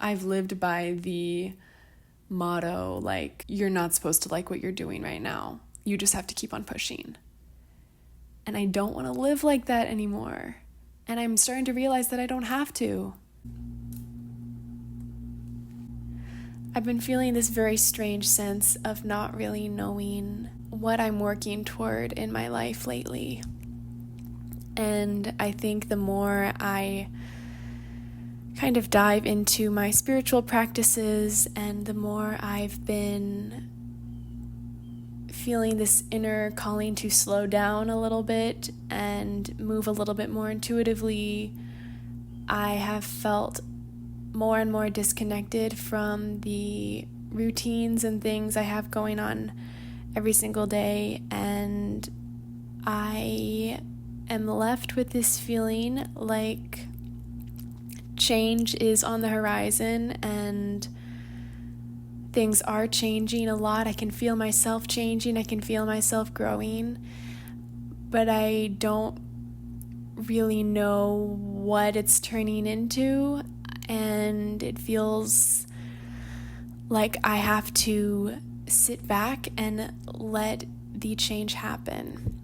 I've lived by the motto, like, you're not supposed to like what you're doing right now. You just have to keep on pushing. And I don't want to live like that anymore. And I'm starting to realize that I don't have to. I've been feeling this very strange sense of not really knowing what I'm working toward in my life lately. And I think the more I kind of dive into my spiritual practices and the more I've been feeling this inner calling to slow down a little bit and move a little bit more intuitively, I have felt more and more disconnected from the routines and things I have going on every single day, and I am left with this feeling like change is on the horizon and things are changing a lot. I can feel myself changing, I can feel myself growing, but I don't really know what it's turning into, and it feels like I have to sit back and let the change happen,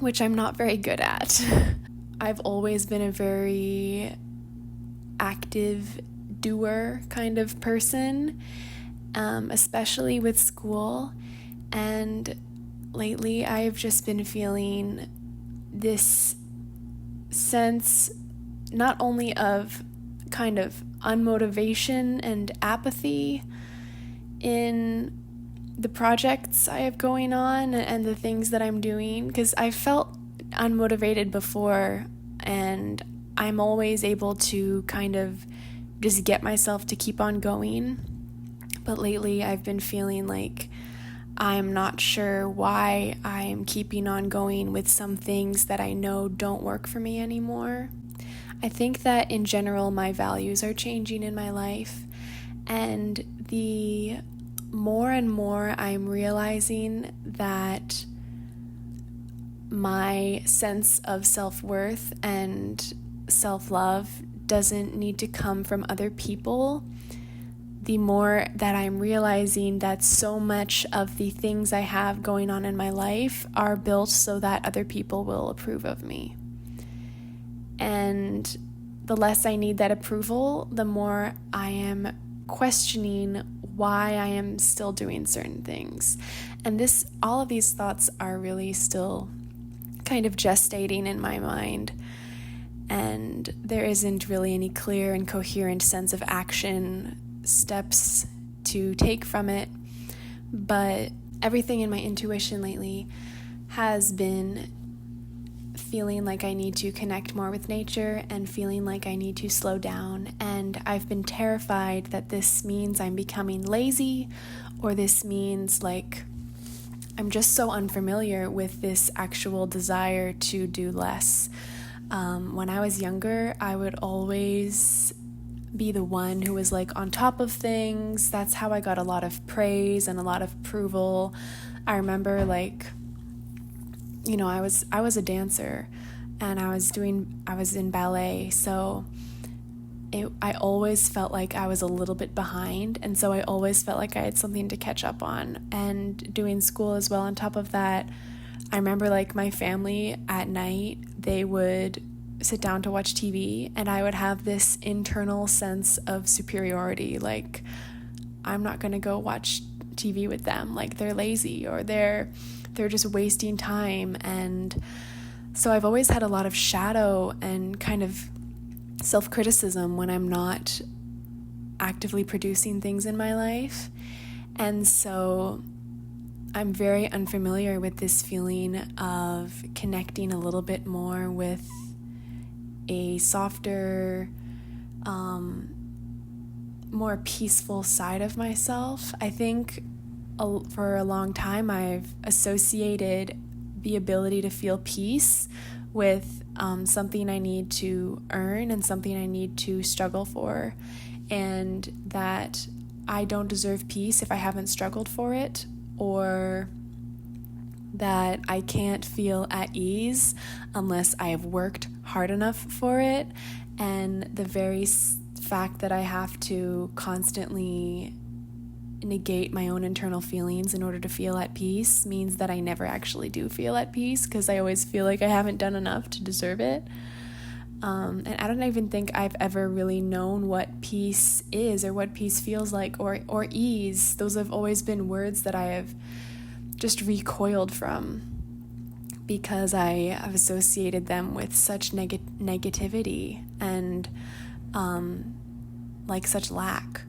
which I'm not very good at. I've always been a very active doer kind of person, especially with school, and lately I've just been feeling this sense not only of kind of unmotivation and apathy in the projects I have going on and the things that I'm doing, because I felt unmotivated before and I'm always able to kind of just get myself to keep on going. But lately I've been feeling like I'm not sure why I'm keeping on going with some things that I know don't work for me anymore. I think that in general my values are changing in my life, and the more and more I'm realizing that my sense of self-worth and self-love doesn't need to come from other people, the more that I'm realizing that so much of the things I have going on in my life are built so that other people will approve of me. And the less I need that approval, the more I am questioning why I am still doing certain things. And all of these thoughts are really still kind of gestating in my mind. And there isn't really any clear and coherent sense of action steps to take from it. But everything in my intuition lately has been feeling like I need to connect more with nature and feeling like I need to slow down. And I've been terrified that this means I'm becoming lazy, or this means like I'm just so unfamiliar with this actual desire to do less. When I was younger, I would always be the one who was like on top of things. That's how I got a lot of praise and a lot of approval. I remember I was a dancer and I was in ballet, so I always felt like I was a little bit behind, and so I always felt like I had something to catch up on. And doing school as well on top of that, I remember like my family at night, they would sit down to watch TV, and I would have this internal sense of superiority, like I'm not going to go watch TV with them, like they're lazy or they're just wasting time. And so I've always had a lot of shadow and kind of self-criticism when I'm not actively producing things in my life. And so I'm very unfamiliar with this feeling of connecting a little bit more with a softer, more peaceful side of myself. I think for a long time I've associated the ability to feel peace with something I need to earn and something I need to struggle for, and that I don't deserve peace if I haven't struggled for it, or that I can't feel at ease unless I have worked hard enough for it. And the very fact that I have to constantly negate my own internal feelings in order to feel at peace means that I never actually do feel at peace, because I always feel like I haven't done enough to deserve it. And I don't even think I've ever really known what peace is or what peace feels like, or ease. Those have always been words that I have just recoiled from because I have associated them with such negativity and like such lack.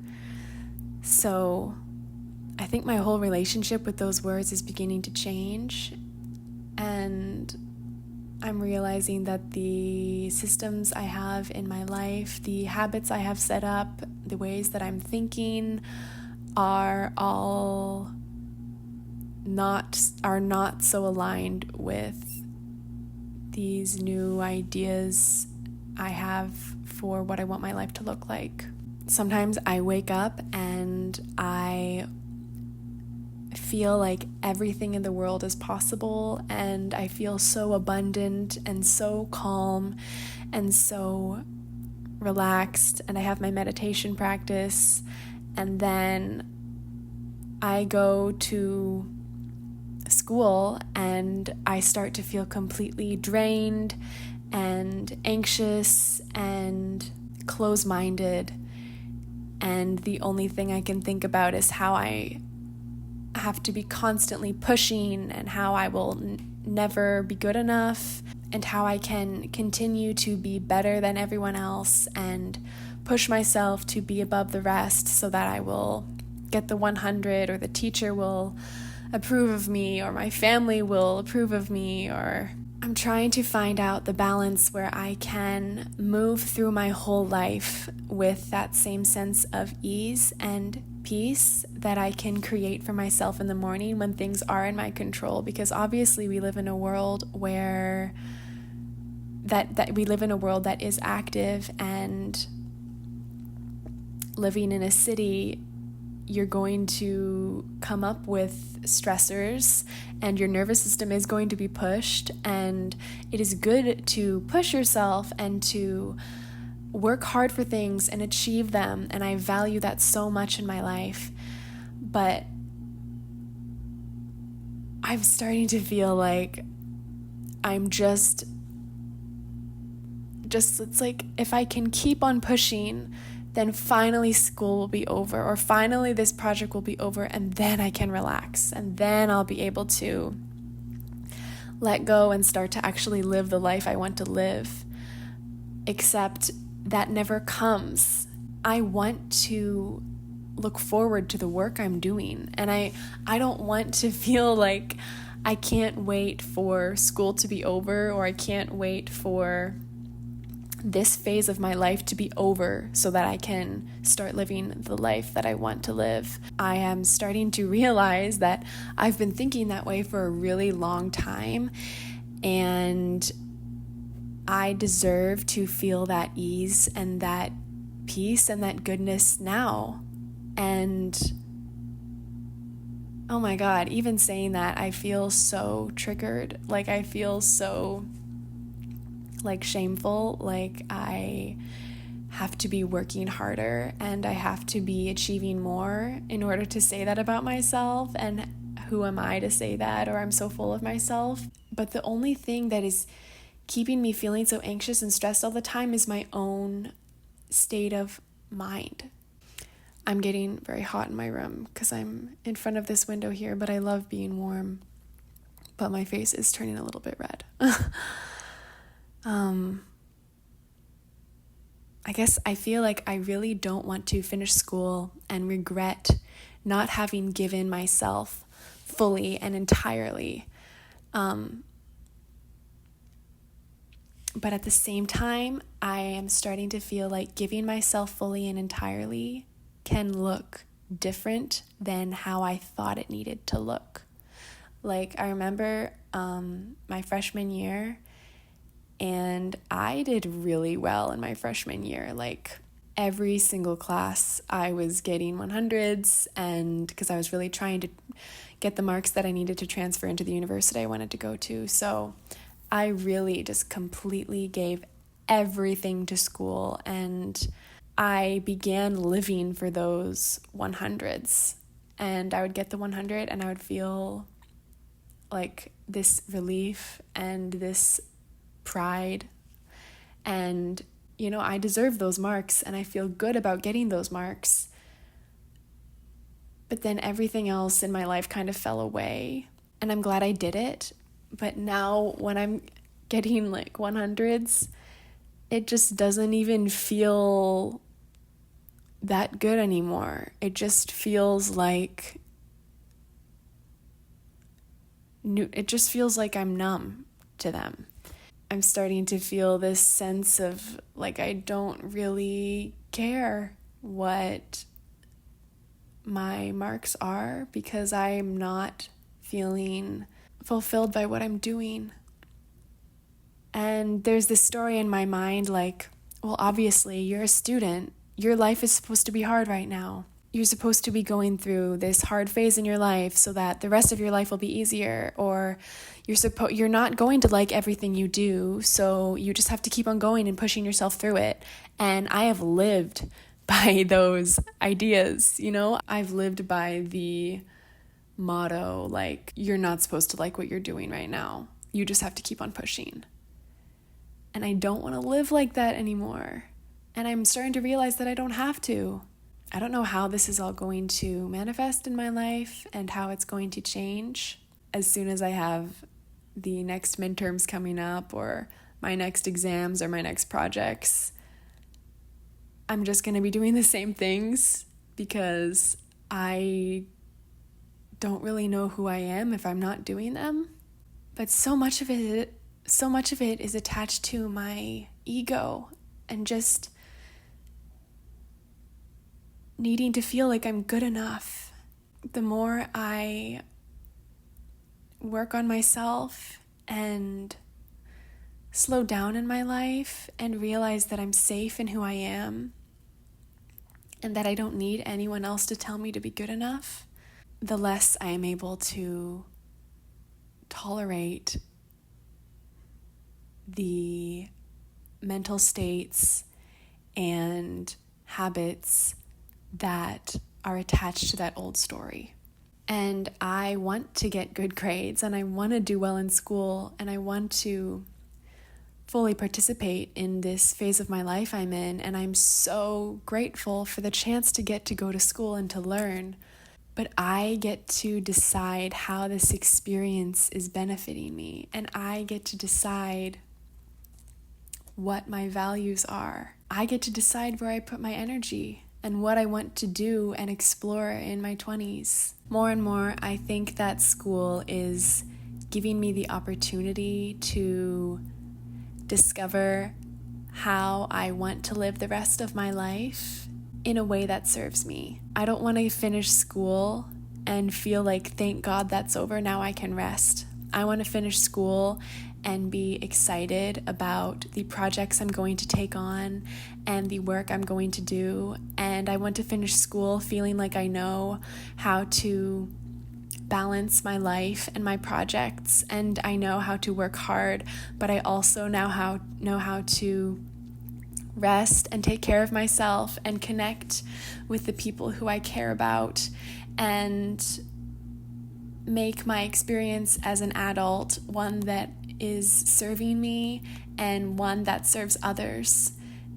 So I think my whole relationship with those words is beginning to change, and I'm realizing that the systems I have in my life, the habits I have set up, the ways that I'm thinking are not so aligned with these new ideas I have for what I want my life to look like. Sometimes I wake up and I feel like everything in the world is possible, and I feel so abundant and so calm and so relaxed, and I have my meditation practice, and then I go to school and I start to feel completely drained and anxious and close-minded, and the only thing I can think about is how I have to be constantly pushing and how I will never be good enough, and how I can continue to be better than everyone else and push myself to be above the rest so that I will get the 100, or the teacher will approve of me, or my family will approve of me. Or I'm trying to find out the balance where I can move through my whole life with that same sense of ease and peace that I can create for myself in the morning when things are in my control. Because obviously we live in a world where that is active, and living in a city, you're going to come up with stressors and your nervous system is going to be pushed, and it is good to push yourself and to work hard for things and achieve them, and I value that so much in my life. But I'm starting to feel like I'm just it's like, if I can keep on pushing, then finally school will be over, or finally this project will be over, and then I can relax, and then I'll be able to let go and start to actually live the life I want to live. Except that never comes. I want to look forward to the work I'm doing, and I don't want to feel like I can't wait for school to be over, or I can't wait for this phase of my life to be over so that I can start living the life that I want to live. I am starting to realize that I've been thinking that way for a really long time, and I deserve to feel that ease and that peace and that goodness now. And oh my God, even saying that, I feel so triggered. Like, I feel so shameful, like I have to be working harder and I have to be achieving more in order to say that about myself, and who am I to say that, or I'm so full of myself. But the only thing that is keeping me feeling so anxious and stressed all the time is my own state of mind. I'm getting very hot in my room because I'm in front of this window here, but I love being warm, but my face is turning a little bit red. I guess I feel like I really don't want to finish school and regret not having given myself fully and entirely. But at the same time, I am starting to feel like giving myself fully and entirely can look different than how I thought it needed to look. Like, I remember my freshman year, and I did really well in my freshman year. Like, every single class I was getting 100s, and because I was really trying to get the marks that I needed to transfer into the university I wanted to go to. So I really just completely gave everything to school, and I began living for those 100s. And I would get the 100 and I would feel like this relief and this pride. And, I deserve those marks and I feel good about getting those marks. But then everything else in my life kind of fell away. And I'm glad I did it. But now when I'm getting like 100s, it just doesn't even feel that good anymore. It just feels like I'm numb to them. I'm starting to feel this sense of like I don't really care what my marks are because I'm not feeling fulfilled by what I'm doing. And there's this story in my mind like, well, obviously you're a student. Your life is supposed to be hard right now. You're supposed to be going through this hard phase in your life so that the rest of your life will be easier, or you're not going to like everything you do, so you just have to keep on going and pushing yourself through it. And I have lived by those ideas, I've lived by the motto, like, you're not supposed to like what you're doing right now. You just have to keep on pushing. And I don't want to live like that anymore. And I'm starting to realize that I don't have to. I don't know how this is all going to manifest in my life and how it's going to change as soon as I have the next midterms coming up or my next exams or my next projects. I'm just going to be doing the same things because I don't really know who I am if I'm not doing them. But so much of it is attached to my ego and just needing to feel like I'm good enough. The more I work on myself and slow down in my life and realize that I'm safe in who I am and that I don't need anyone else to tell me to be good enough, the less I am able to tolerate the mental states and habits that are attached to that old story. And I want to get good grades and I want to do well in school and I want to fully participate in this phase of my life I'm in, and I'm so grateful for the chance to get to go to school and to learn. But I get to decide how this experience is benefiting me, and I get to decide what my values are. I get to decide where I put my energy and what I want to do and explore in my 20s. More and more, I think that school is giving me the opportunity to discover how I want to live the rest of my life in a way that serves me. I don't want to finish school and feel like, thank God that's over, now I can rest. I want to finish school and be excited about the projects I'm going to take on and the work I'm going to do. And I want to finish school feeling like I know how to balance my life and my projects, and I know how to work hard, but I also know how to rest and take care of myself and connect with the people who I care about and make my experience as an adult one that is serving me and one that serves others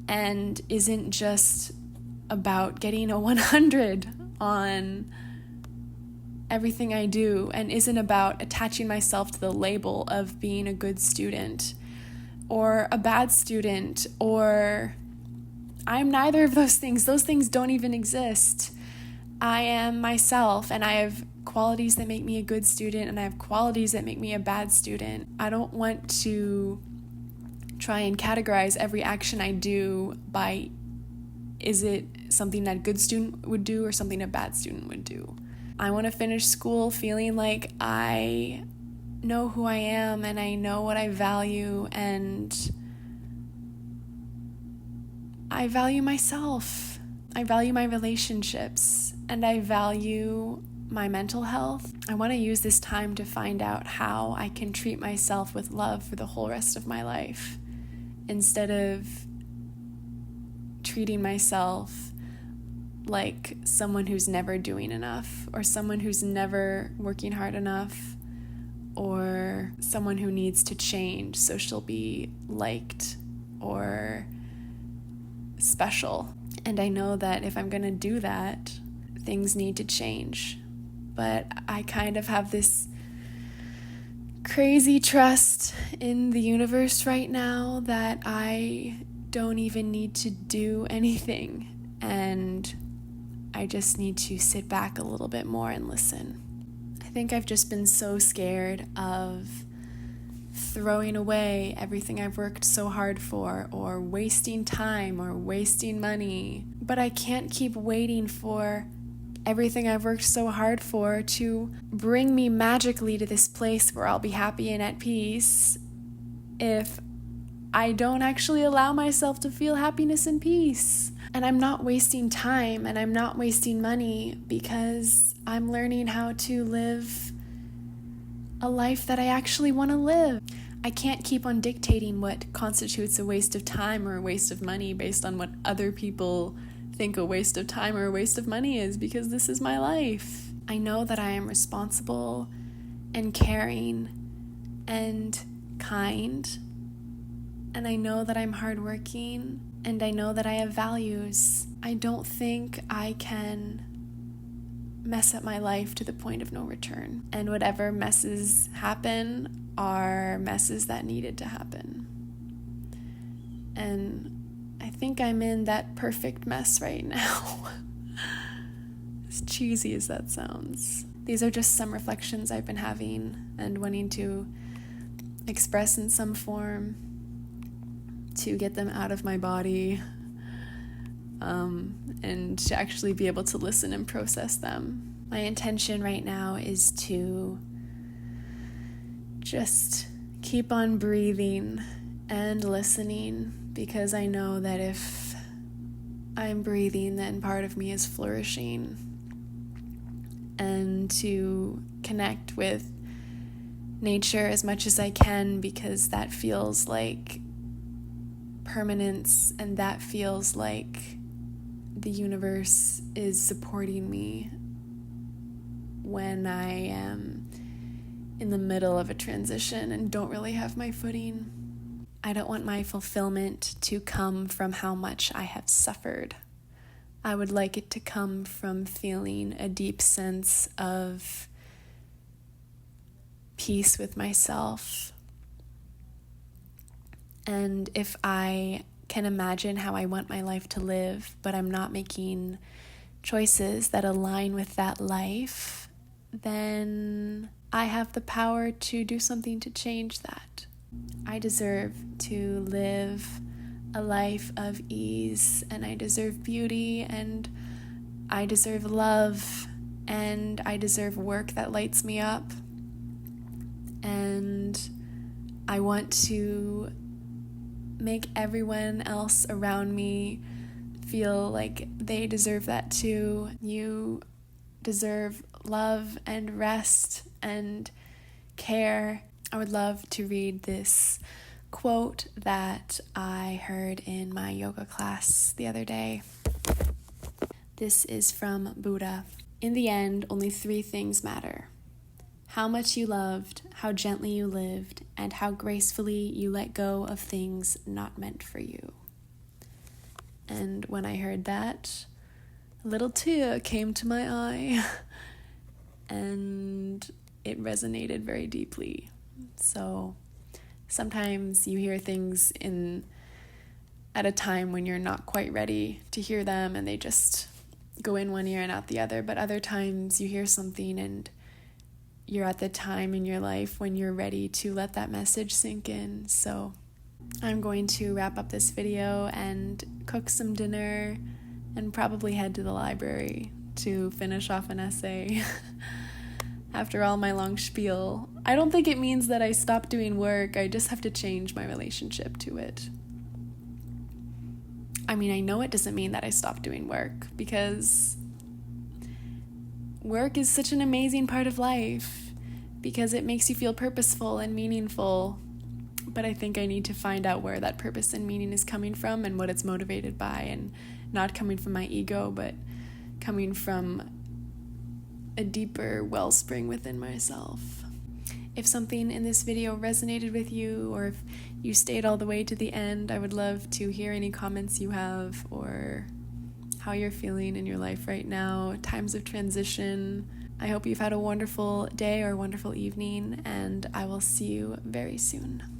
and isn't just about getting a 100 on everything I do and isn't about attaching myself to the label of being a good student or a bad student, or I'm neither of those things. Those things don't even exist. I am myself, and I have qualities that make me a good student, and I have qualities that make me a bad student. I don't want to try and categorize every action I do by, is it something that a good student would do or something a bad student would do? I want to finish school feeling like I know who I am and I know what I value, and I value myself. I value my relationships, and I value my mental health. I want to use this time to find out how I can treat myself with love for the whole rest of my life instead of treating myself like someone who's never doing enough, or someone who's never working hard enough, or someone who needs to change so she'll be liked or special. And I know that if I'm gonna do that, things need to change. But I kind of have this crazy trust in the universe right now that I don't even need to do anything, and I just need to sit back a little bit more and listen. I think I've just been so scared of throwing away everything I've worked so hard for, or wasting time or wasting money. But I can't keep waiting for everything I've worked so hard for to bring me magically to this place where I'll be happy and at peace if I don't actually allow myself to feel happiness and peace. And I'm not wasting time and I'm not wasting money because I'm learning how to live a life that I actually want to live. I can't keep on dictating what constitutes a waste of time or a waste of money based on what other people think a waste of time or a waste of money is, because this is my life. I know that I am responsible and caring and kind, and I know that I'm hardworking, and I know that I have values. I don't think I can mess up my life to the point of no return, and whatever messes happen are messes that needed to happen. And I think I'm in that perfect mess right now. As cheesy as that sounds. These are just some reflections I've been having and wanting to express in some form to get them out of my body, and to actually be able to listen and process them. My intention right now is to just keep on breathing and listening, because I know that if I'm breathing, then part of me is flourishing. And to connect with nature as much as I can, because that feels like permanence, and that feels like the universe is supporting me when I am in the middle of a transition and don't really have my footing. I don't want my fulfillment to come from how much I have suffered. I would like it to come from feeling a deep sense of peace with myself. And if I can imagine how I want my life to live, but I'm not making choices that align with that life, then I have the power to do something to change that. I deserve to live a life of ease, and I deserve beauty, and I deserve love, and I deserve work that lights me up, and I want to make everyone else around me feel like they deserve that too. You deserve love and rest and care. I would love to read this quote that I heard in my yoga class the other day. This is from Buddha. In the end, only 3 things matter: how much you loved, how gently you lived, and how gracefully you let go of things not meant for you. And when I heard that, a little tear came to my eye, and it resonated very deeply. So sometimes you hear things at a time when you're not quite ready to hear them, and they just go in one ear and out the other. But other times you hear something and you're at the time in your life when you're ready to let that message sink in. So I'm going to wrap up this video and cook some dinner and probably head to the library to finish off an essay. After all my long spiel, I don't think it means that I stopped doing work. I just have to change my relationship to it. I mean, I know it doesn't mean that I stopped doing work, because work is such an amazing part of life, because it makes you feel purposeful and meaningful. But I think I need to find out where that purpose and meaning is coming from and what it's motivated by, and not coming from my ego, but coming from a deeper wellspring within myself. If something in this video resonated with you, or if you stayed all the way to the end, I would love to hear any comments you have, or how you're feeling in your life right now, times of transition. I hope you've had a wonderful day or wonderful evening, and I will see you very soon.